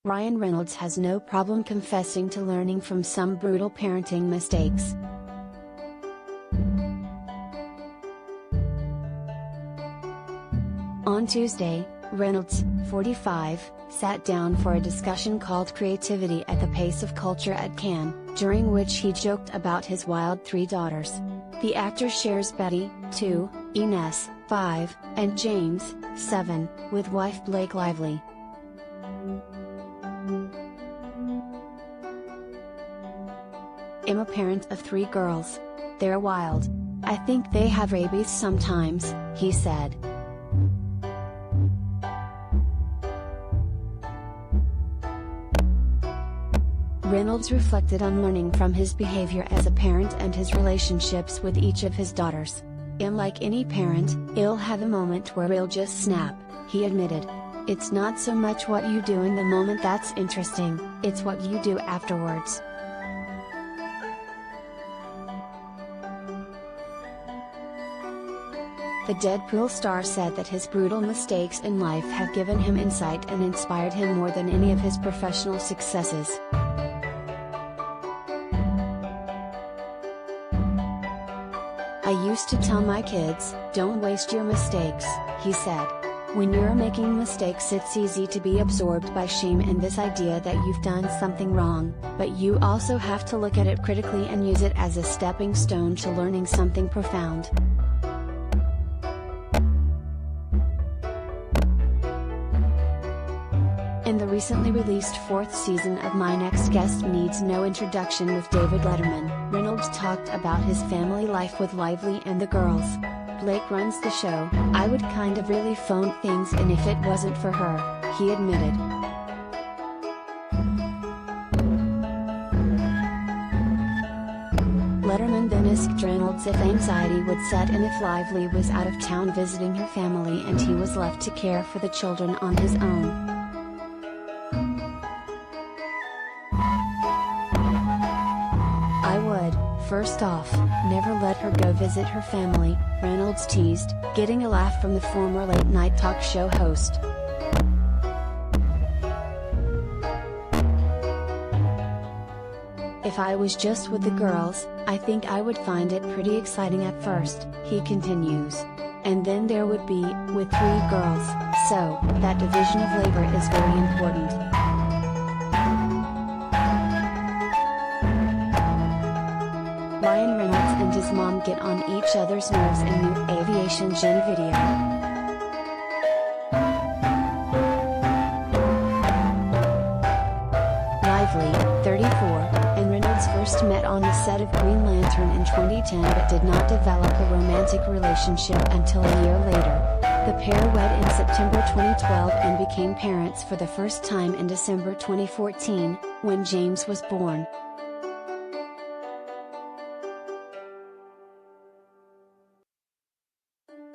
Ryan Reynolds has no problem confessing to learning from some brutal parenting mistakes. On Tuesday, Reynolds, 45, sat down for a discussion called Creativity at the Pace of Culture at Cannes, during which he joked about his wild 3 daughters. The actor shares Betty, 2, Ines, 5, and James, 7, with wife Blake Lively. "I'm a parent of 3 girls. They're wild. I think they have rabies sometimes," he said. Reynolds reflected on learning from his behavior as a parent and his relationships with each of his daughters. "I'm like any parent, I'll have a moment where I'll just snap," he admitted. "It's not so much what you do in the moment that's interesting, it's what you do afterwards." The Deadpool star said that his brutal mistakes in life have given him insight and inspired him more than any of his professional successes. "I used to tell my kids, don't waste your mistakes," he said. "When you're making mistakes, it's easy to be absorbed by shame and this idea that you've done something wrong, but you also have to look at it critically and use it as a stepping stone to learning something profound." In the recently released 4th season of My Next Guest Needs No Introduction with David Letterman, Reynolds talked about his family life with Lively and the girls. "Blake runs the show, I would kind of really phone things in if it wasn't for her," he admitted. Letterman then asked Reynolds if anxiety would set in if Lively was out of town visiting her family and he was left to care for the children on his own. "I would, first off, never let her go visit her family," Reynolds teased, getting a laugh from the former late-night talk show host. "If I was just with the girls, I think I would find it pretty exciting at first," he continues. "And then there would be, with 3 girls, so, that division of labor is very important." Ryan Reynolds and his mom get on each other's nerves in new Aviation Gen video. Lively, 34, and Reynolds first met on the set of Green Lantern in 2010 but did not develop a romantic relationship until a year later. The pair wed in September 2012 and became parents for the first time in December 2014, when James was born.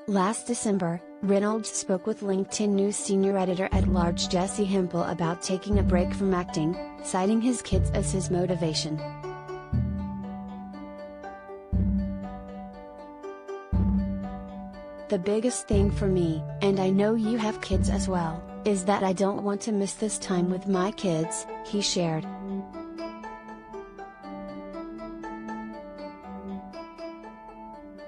Last December, Reynolds spoke with LinkedIn News senior editor-at-large Jesse Hempel about taking a break from acting, citing his kids as his motivation. "The biggest thing for me, and I know you have kids as well, is that I don't want to miss this time with my kids," he shared.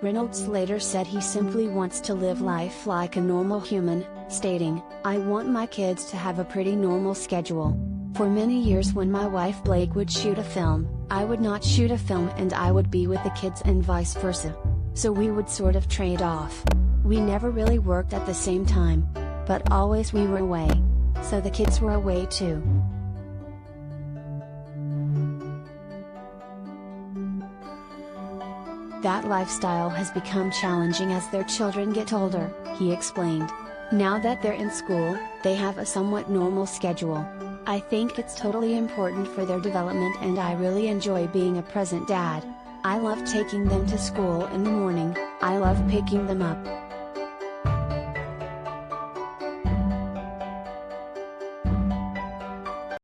Reynolds later said he simply wants to live life like a normal human, stating, "I want my kids to have a pretty normal schedule. For many years when my wife Blake would shoot a film, I would not shoot a film and I would be with the kids and vice versa. So we would sort of trade off. We never really worked at the same time. But always we were away. So the kids were away too." That lifestyle has become challenging as their children get older, he explained. "Now that they're in school, they have a somewhat normal schedule. I think it's totally important for their development and I really enjoy being a present dad. I love taking them to school in the morning, I love picking them up,